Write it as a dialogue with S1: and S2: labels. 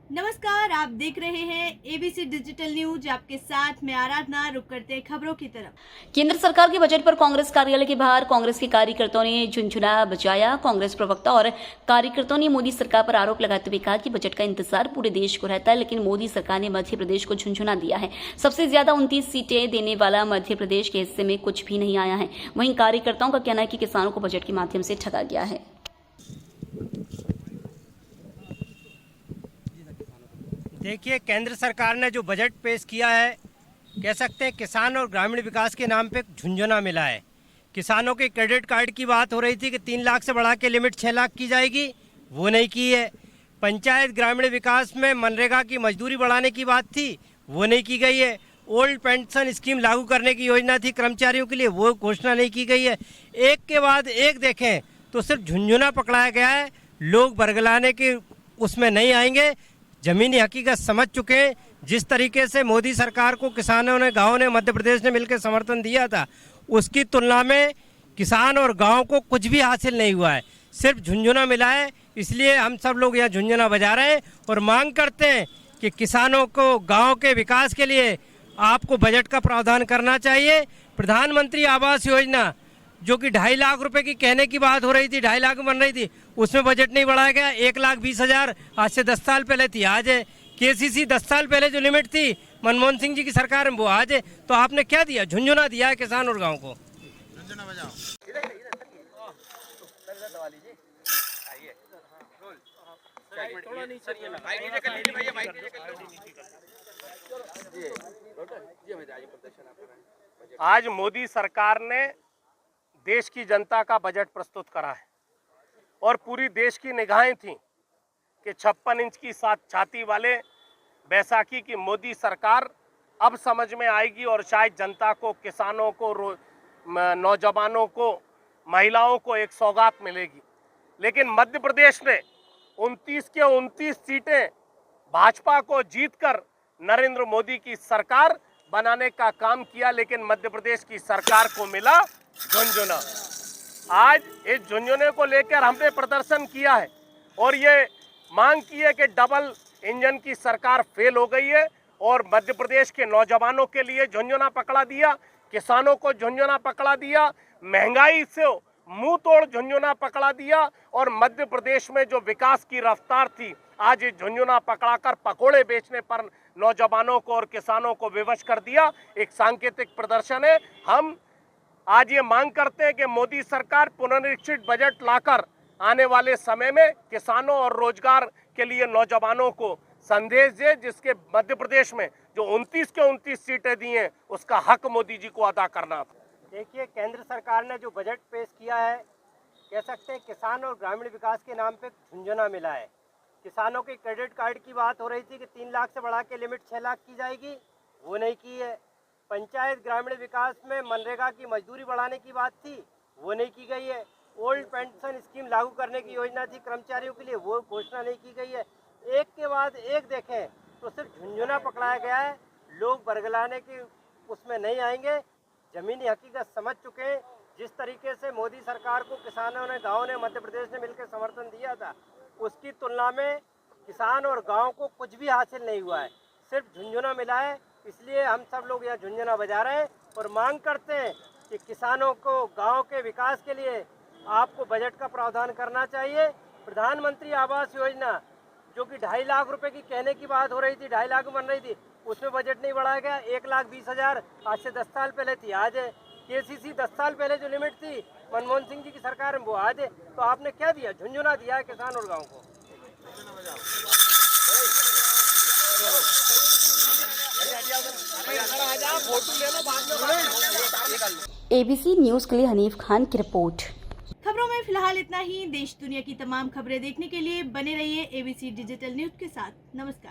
S1: नमस्कार, आप देख रहे हैं एबीसी डिजिटल न्यूज। आपके साथ मैं आराधना। रुक करते हैं खबरों की तरफ।
S2: केंद्र सरकार के बजट पर कांग्रेस कार्यालय के बाहर कांग्रेस के कार्यकर्ताओं ने झुनझुना बजाया। कांग्रेस प्रवक्ता और कार्यकर्ताओं ने मोदी सरकार पर आरोप लगाते हुए कहा कि बजट का इंतजार पूरे देश को रहता है, लेकिन मोदी सरकार ने मध्य प्रदेश को झुनझुना दिया है। सबसे ज्यादा 29 सीटें देने वाला मध्य प्रदेश के हिस्से में कुछ भी नहीं आया है। वहीं कार्यकर्ताओं का कहना है कि किसानों को बजट के माध्यम से ठगा गया है।
S3: देखिए, केंद्र सरकार ने जो बजट पेश किया है, कह सकते हैं किसान और ग्रामीण विकास के नाम पे झुंझुना मिला है। किसानों के क्रेडिट कार्ड की बात हो रही थी कि 3 लाख से बढ़ा के लिमिट 6 लाख की जाएगी, वो नहीं की है। पंचायत ग्रामीण विकास में मनरेगा की मजदूरी बढ़ाने की बात थी, वो नहीं की गई है। ओल्ड पेंशन स्कीम लागू करने की योजना थी कर्मचारियों के लिए, वो घोषणा नहीं की गई है। एक के बाद एक देखें तो सिर्फ झुंझुना पकड़ाया गया है। लोग बरगलाने के उसमें नहीं आएंगे, जमीनी हकीकत समझ चुके हैं। जिस तरीके से मोदी सरकार को किसानों ने, गाँव ने, मध्य प्रदेश ने मिलकर समर्थन दिया था, उसकी तुलना में किसान और गांव को कुछ भी हासिल नहीं हुआ है, सिर्फ झुंझुना मिला है। इसलिए हम सब लोग यहाँ झुंझुना बजा रहे हैं और मांग करते हैं कि किसानों को गांव के विकास के लिए आपको बजट का प्रावधान करना चाहिए। प्रधानमंत्री आवास योजना जो कि 2.5 लाख रुपए की कहने की बात हो रही थी, 2.5 लाख बन रही थी, उसमें बजट नहीं बढ़ाया गया। 1,20,000 आज से 10 साल पहले थी, आज है। केसीसी 10 साल पहले जो लिमिट थी मनमोहन सिंह जी की सरकार में, वो आज है। तो आपने क्या दिया? झुंझुना दिया है किसान और गांव को। झुंझुना बजाओ।
S4: आज मोदी सरकार ने देश की जनता का बजट प्रस्तुत करा है और पूरी देश की निगाहें थीं कि 56 इंच की साथ छाती वाले बैसाखी की मोदी सरकार अब समझ में आएगी और शायद जनता को, किसानों को, नौजवानों को, महिलाओं को एक सौगात मिलेगी। लेकिन मध्य प्रदेश में 29 के 29 सीटें भाजपा को जीतकर नरेंद्र मोदी की सरकार बनाने का काम किया, लेकिन मध्य प्रदेश की सरकार को मिला झुंझुना। आज इस झुंझुने को लेकर हमने प्रदर्शन किया है और ये मांग की है कि डबल इंजन की सरकार फेल हो गई है और मध्य प्रदेश के नौजवानों के लिए झुंझुना पकड़ा दिया, किसानों को झुंझुना पकड़ा दिया, महंगाई से मुंह तोड़ झुंझुना पकड़ा दिया और मध्य प्रदेश में जो विकास की रफ्तार थी, आज ये झुंझुना पकड़ाकर पकोड़े बेचने पर नौजवानों को और किसानों को विवश कर दिया। एक सांकेतिक प्रदर्शन है। हम आज ये मांग करते हैं कि मोदी सरकार पुनरीक्षित बजट लाकर आने वाले समय में किसानों और रोजगार के लिए नौजवानों को संदेश दे, जिसके मध्य प्रदेश में जो 29 के 29 सीटें दी हैं, उसका हक मोदी जी को अदा करना था।
S3: देखिए, केंद्र सरकार ने जो बजट पेश किया है, कह सकते हैं किसान और ग्रामीण विकास के नाम पे झुंझुना मिला है। किसानों के क्रेडिट कार्ड की बात हो रही थी कि 3 लाख से बढ़ा के लिमिट 6 लाख की जाएगी, वो नहीं की है। पंचायत ग्रामीण विकास में मनरेगा की मजदूरी बढ़ाने की बात थी, वो नहीं की गई है। ओल्ड पेंशन स्कीम लागू करने की योजना थी कर्मचारियों के लिए, वो घोषणा नहीं की गई है। एक के बाद एक देखें तो सिर्फ झुंझुना पकड़ाया गया है। लोग बरगलाने की उसमें नहीं आएंगे, जमीनी हकीकत समझ चुके हैं। जिस तरीके से मोदी सरकार को किसानों ने, गाँव ने, मध्य प्रदेश ने मिलकर समर्थन दिया था, उसकी तुलना में किसान और गाँव को कुछ भी हासिल नहीं हुआ है, सिर्फ झुंझुना मिला है। इसलिए हम सब लोग यहाँ झुंझुना बजा रहे हैं और मांग करते हैं कि किसानों को, गांव के विकास के लिए आपको बजट का प्रावधान करना चाहिए। प्रधानमंत्री आवास योजना जो कि 2.5 लाख रुपए की कहने की बात हो रही थी, 2.5 लाख बन रही थी, उसमें बजट नहीं बढ़ाया गया। 1,20,000 आज से 10 साल पहले थी, आज है। केसीसी 10 साल पहले जो लिमिट थी मनमोहन सिंह जी की सरकार में, वो आज है। तो आपने क्या दिया? झुंझुना दिया है किसान और गाँव को।
S2: एबीसी न्यूज के लिए हनीफ खान की रिपोर्ट।
S1: खबरों में फिलहाल इतना ही। देश दुनिया की तमाम खबरें देखने के लिए बने रहिए एबीसी डिजिटल न्यूज के साथ। नमस्कार।